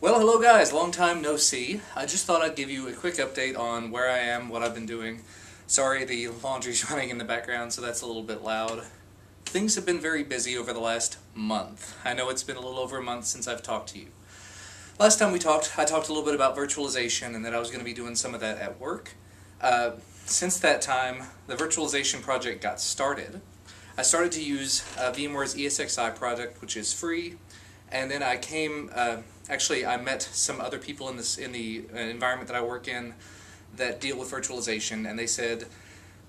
Well, hello guys, long time no see. I just thought I'd give you a quick update on where I am, what I've been doing. Sorry, the laundry's running in the background, so that's a little bit loud. Things have been very busy over the last month. I know it's been a little over a month since I've talked to you. Last time we talked, I talked a little bit about virtualization and that I was going to be doing some of that at work. Since that time, the virtualization project got started. I started to use VMware's ESXi project, which is free, and then I came. Actually, I met some other people in the environment that I work in that deal with virtualization, and they said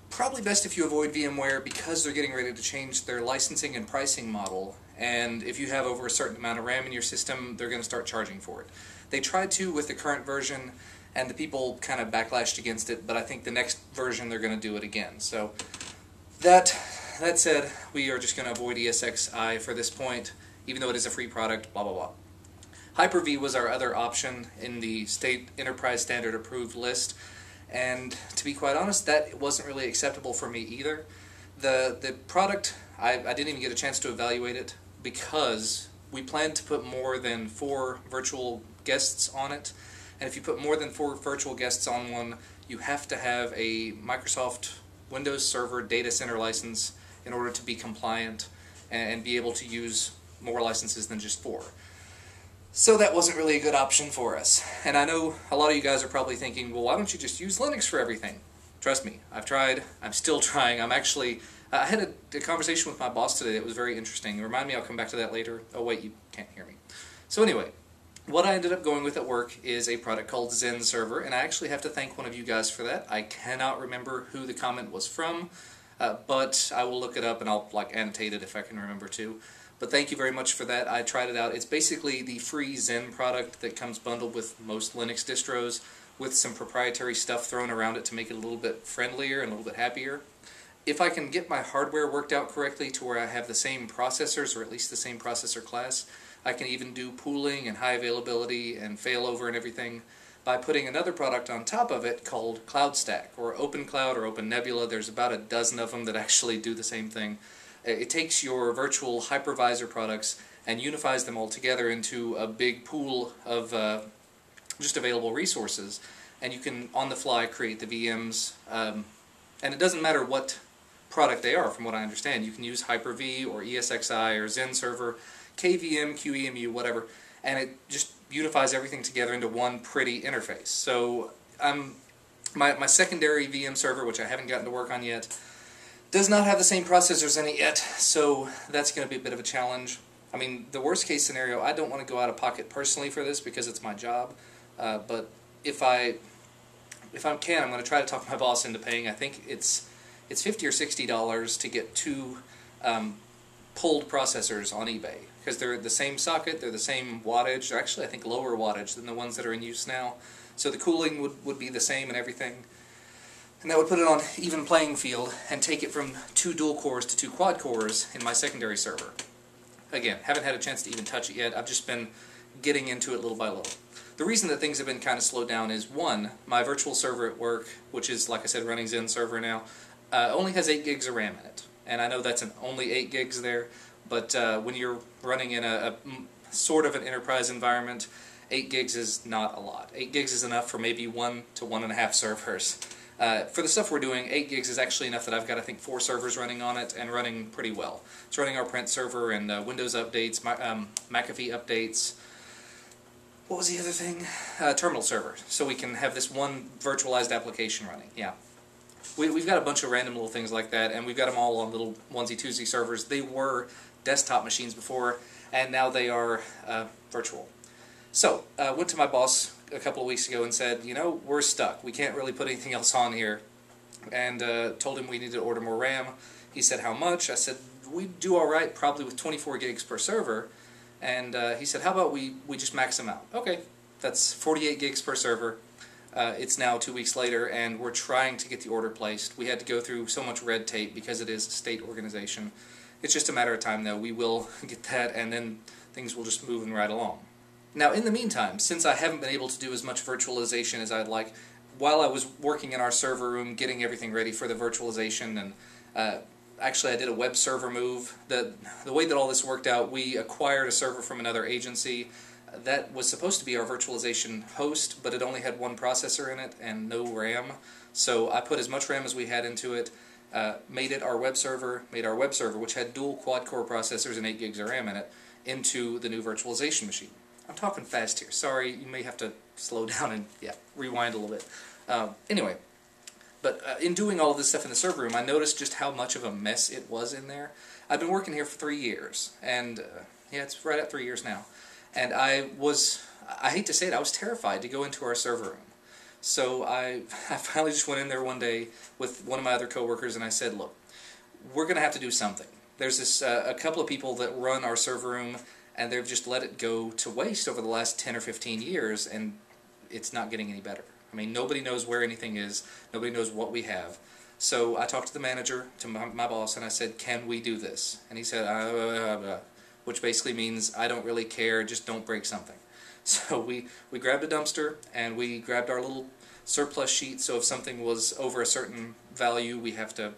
probably best if you avoid VMware because they're getting ready to change their licensing and pricing model, and if you have over a certain amount of RAM in your system, they're going to start charging for it. They tried to with the current version, and the people kind of backlashed against it, but I think the next version they're going to do it again. So that said, we are just going to avoid ESXi for this point, even though it is a free product, blah blah blah. Hyper-V was our other option in the state enterprise standard approved list, and to be quite honest, that wasn't really acceptable for me either. The product, I didn't even get a chance to evaluate it because we planned to put more than 4 virtual guests on it, and if you put more than 4 virtual guests on one, you have to have a Microsoft Windows Server data center license in order to be compliant and be able to use more licenses than just 4. So that wasn't really a good option for us. And I know a lot of you guys are probably thinking, well, why don't you just use Linux for everything? Trust me, I've tried, I'm still trying. I had a conversation with my boss today that was very interesting. Remind me, I'll come back to that later. Oh wait, you can't hear me. So anyway, what I ended up going with at work is a product called XenServer, and I actually have to thank one of you guys for that. I cannot remember who the comment was from, but I will look it up and I'll annotate it if I can remember to. But thank you very much for that. I tried it out. It's basically the free Xen product that comes bundled with most Linux distros with some proprietary stuff thrown around it to make it a little bit friendlier and a little bit happier. If I can get my hardware worked out correctly to where I have the same processors, or at least the same processor class, I can even do pooling and high availability and failover and everything by putting another product on top of it called CloudStack, or OpenCloud or OpenNebula. There's about a dozen of them that actually do the same thing. It takes your virtual hypervisor products and unifies them all together into a big pool of just available resources, and you can on the fly create the VMs, and it doesn't matter what product they are from what I understand. You can use Hyper-V or ESXi or XenServer, KVM, QEMU, whatever, and it just unifies everything together into one pretty interface. So my secondary VM server, which I haven't gotten to work on yet, does not have the same processors in it yet, so that's going to be a bit of a challenge. I mean, the worst case scenario, I don't want to go out of pocket personally for this because it's my job, but if I can, I'm going to try to talk my boss into paying. I think it's $50 or $60 to get 2 pulled processors on eBay, because they're the same socket, they're the same wattage, they're actually I think lower wattage than the ones that are in use now, so the cooling would be the same and everything. And that would put it on even playing field and take it from 2 dual cores to 2 quad cores in my secondary server. Again, haven't had a chance to even touch it yet. I've just been getting into it little by little. The reason that things have been kind of slowed down is, one, my virtual server at work, which is, like I said, running XenServer now, only has 8 gigs of RAM in it. And I know that's only 8 gigs there, but when you're running in a sort of an enterprise environment, 8 gigs is not a lot. 8 gigs is enough for maybe 1 to 1.5 servers. For the stuff we're doing, 8 gigs is actually enough that I've got, I think, 4 servers running on it, and running pretty well. It's running our print server and Windows updates, McAfee updates. What was the other thing? Terminal server, so we can have this one virtualized application running, yeah. We've got a bunch of random little things like that, and we've got them all on little onesie-twosie servers. They were desktop machines before, and now they are virtual. So, went to my boss a couple of weeks ago and said, you know, we're stuck. We can't really put anything else on here. And told him we needed to order more RAM. He said, how much? I said, we'd do alright probably with 24 gigs per server. And he said, how about we just max them out? Okay, that's 48 gigs per server. It's now 2 weeks later, and we're trying to get the order placed. We had to go through so much red tape because it is a state organization. It's just a matter of time, though. We will get that, and then things will just move right along. Now, in the meantime, since I haven't been able to do as much virtualization as I'd like, while I was working in our server room getting everything ready for the virtualization, and actually I did a web server move. The way that all this worked out, we acquired a server from another agency That was supposed to be our virtualization host, but it only had one processor in it and no RAM. So I put as much RAM as we had into it, made our web server, which had dual quad-core processors and 8 gigs of RAM in it, into the new virtualization machine. I'm talking fast here. Sorry, you may have to slow down and rewind a little bit. Anyway, but in doing all of this stuff in the server room, I noticed just how much of a mess it was in there. I've been working here for 3 years, and it's right at 3 years now. And I hate to say it, I was terrified to go into our server room. So I finally just went in there one day with one of my other coworkers and I said, look, we're going to have to do something. There's this a couple of people that run our server room, and they've just let it go to waste over the last 10 or 15 years, and it's not getting any better. I mean, nobody knows where anything is, nobody knows what we have. So I talked to the manager, to my boss, and I said, can we do this? And he said, which basically means, I don't really care, just don't break something. So we grabbed a dumpster, and we grabbed our little surplus sheet, so if something was over a certain value, we have to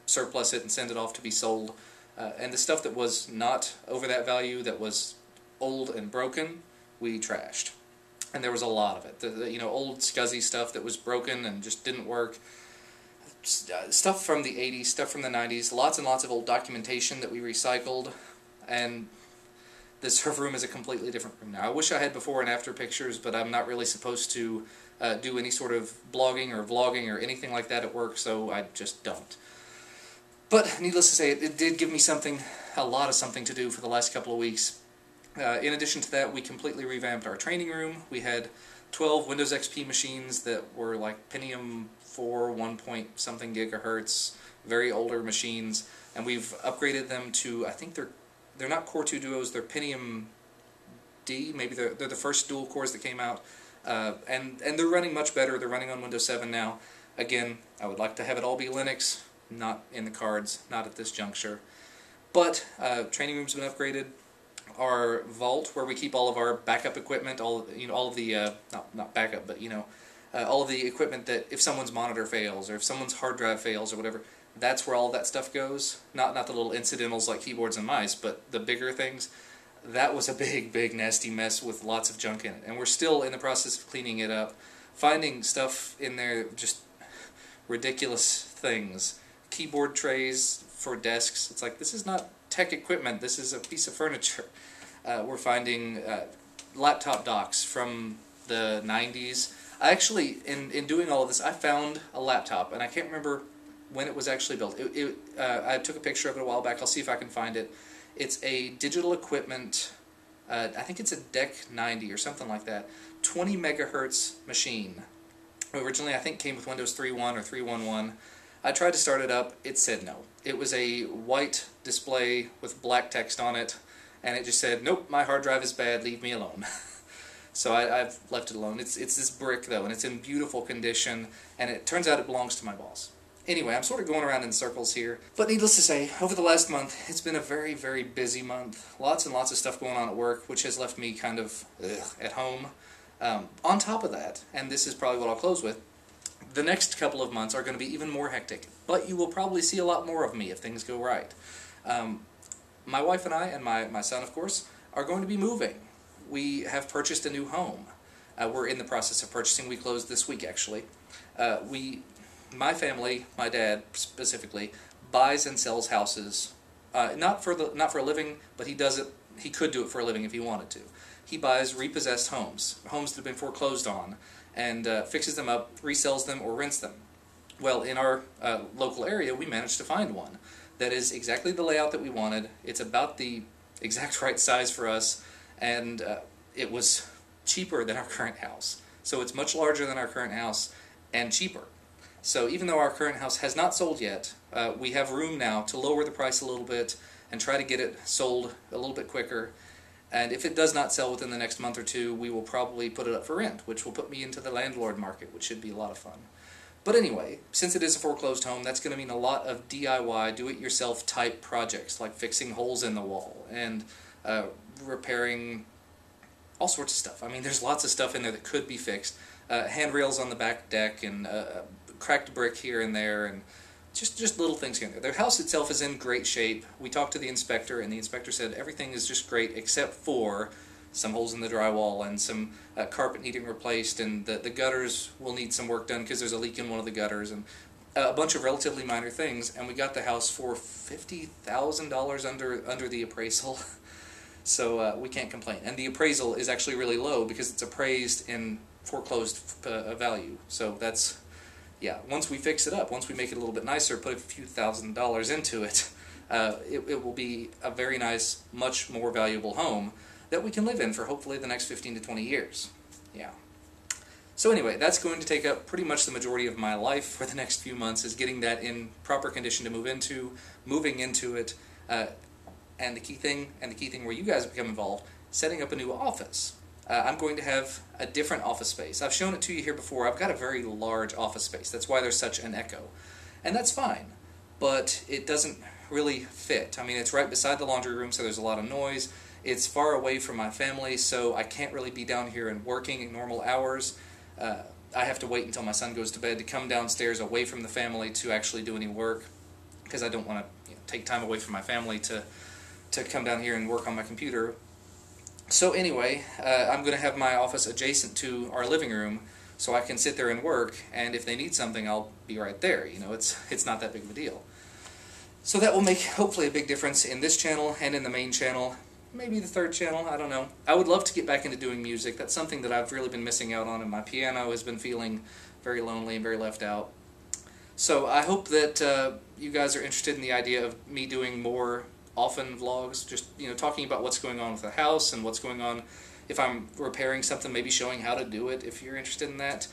surplus it and send it off to be sold. And the stuff that was not over that value, that was old and broken, we trashed. And there was a lot of it. The old scuzzy stuff that was broken and just didn't work. Stuff from the 80s, stuff from the 90s, lots and lots of old documentation that we recycled, and the server room is a completely different room now. I wish I had before and after pictures, but I'm not really supposed to do any sort of blogging or vlogging or anything like that at work, so I just don't. But needless to say, it did give me a lot of something to do for the last couple of weeks. In addition to that, we completely revamped our training room. We had 12 Windows XP machines that were like Pentium 4, 1 point something gigahertz, very older machines, and we've upgraded them to, I think they're not Core 2 Duos, they're Pentium D, maybe they're the first dual cores that came out, and they're running much better. They're running on Windows 7 now. Again, I would like to have it all be Linux, not in the cards, not at this juncture. But training room's been upgraded. Our vault, where we keep all of our backup equipment, all of the not backup, but all of the equipment that if someone's monitor fails or if someone's hard drive fails or whatever, that's where all that stuff goes. Not the little incidentals like keyboards and mice, but the bigger things. That was a big nasty mess with lots of junk in it, and we're still in the process of cleaning it up, finding stuff in there, just ridiculous things. Keyboard trays for desks. It's like, this is not tech equipment, this is a piece of furniture. We're finding laptop docks from the 90s. I actually, in doing all of this, I found a laptop, and I can't remember when it was actually built. I took a picture of it a while back. I'll see if I can find it. It's a digital equipment, I think it's a DEC 90 or something like that, 20 megahertz machine. Originally, I think came with Windows 3.1 or 3.11. I tried to start it up, it said no. It was a white display with black text on it, and it just said, nope, my hard drive is bad, leave me alone. So I've left it alone. It's this brick, though, and it's in beautiful condition, and it turns out it belongs to my boss. Anyway, I'm sort of going around in circles here, but needless to say, over the last month, it's been a very busy month. Lots and lots of stuff going on at work, which has left me kind of at home. On top of that, and this is probably what I'll close with, the next couple of months are going to be even more hectic, but you will probably see a lot more of me if things go right. My wife and I, and my son, of course, are going to be moving. We have purchased a new home. We're in the process of purchasing. We closed this week, actually. My family, my dad specifically, buys and sells houses, not for a living, but he does it. He could do it for a living if he wanted to. He buys repossessed homes that have been foreclosed on, and fixes them up, resells them, or rents them. Well, in our local area, we managed to find one that is exactly the layout that we wanted. It's about the exact right size for us, and it was cheaper than our current house. So it's much larger than our current house, and cheaper. So even though our current house has not sold yet, we have room now to lower the price a little bit and try to get it sold a little bit quicker. And if it does not sell within the next month or two, we will probably put it up for rent, which will put me into the landlord market, which should be a lot of fun. But anyway, since it is a foreclosed home, that's going to mean a lot of DIY, do-it-yourself type projects, like fixing holes in the wall and repairing all sorts of stuff. I mean, there's lots of stuff in there that could be fixed. Handrails on the back deck and cracked brick here and there, and just little things here and there. The house itself is in great shape. We talked to the inspector, and the inspector said everything is just great except for some holes in the drywall, and some carpet needing replaced, and the gutters will need some work done because there's a leak in one of the gutters, and a bunch of relatively minor things, and we got the house for $50,000 under the appraisal. So we can't complain. And the appraisal is actually really low because it's appraised in foreclosed value. So that's, yeah, once we fix it up, once we make it a little bit nicer, put a few $1,000s into it, it will be a very nice, much more valuable home that we can live in for hopefully the next 15 to 20 years. Yeah. So anyway, that's going to take up pretty much the majority of my life for the next few months, is getting that in proper condition to move into, moving into it, and the key thing where you guys become involved, setting up a new office. I'm going to have a different office space. I've shown it to you here before. I've got a very large office space. That's why there's such an echo. And that's fine, but it doesn't really fit. I mean, it's right beside the laundry room, so there's a lot of noise. It's far away from my family, so I can't really be down here and working at normal hours. I have to wait until my son goes to bed to come downstairs away from the family to actually do any work, because I don't want to take time away from my family to come down here and work on my computer. So anyway, I'm going to have my office adjacent to our living room, so I can sit there and work, and if they need something, I'll be right there. You know, it's not that big of a deal. So that will make, hopefully, a big difference in this channel and in the main channel. Maybe the third channel, I don't know. I would love to get back into doing music. That's something that I've really been missing out on, and my piano has been feeling very lonely and very left out. So I hope that you guys are interested in the idea of me doing more often vlogs, just talking about what's going on with the house and what's going on if I'm repairing something, maybe showing how to do it if you're interested in that.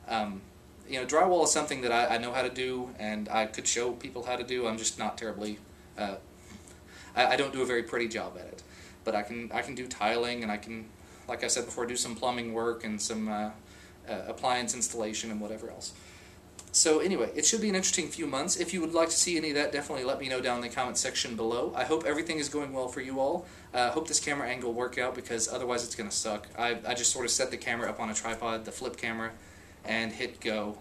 Drywall is something that I know how to do, and I could show people how to do. I'm just not terribly, I don't do a very pretty job at it. But I can do tiling, and I can, like I said before, do some plumbing work and some appliance installation and whatever else. So anyway, it should be an interesting few months. If you would like to see any of that, definitely let me know down in the comment section below. I hope everything is going well for you all. I hope this camera angle will work out, because otherwise it's going to suck. I just sort of set the camera up on a tripod, the flip camera, and hit go.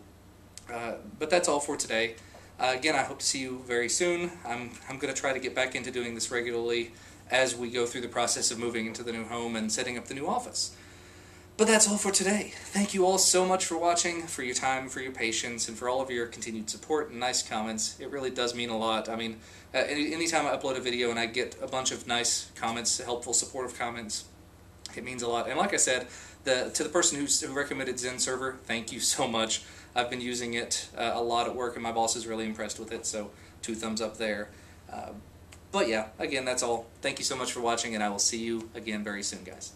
But that's all for today. Again, I hope to see you very soon. I'm going to try to get back into doing this regularly as we go through the process of moving into the new home and setting up the new office. But that's all for today. Thank you all so much for watching, for your time, for your patience, and for all of your continued support and nice comments. It really does mean a lot. I mean, anytime I upload a video and I get a bunch of nice comments, helpful, supportive comments, it means a lot. And like I said, to the person who recommended XenServer, thank you so much. I've been using it a lot at work, and my boss is really impressed with it, so 2 thumbs up there. But yeah, again, that's all. Thank you so much for watching, and I will see you again very soon, guys.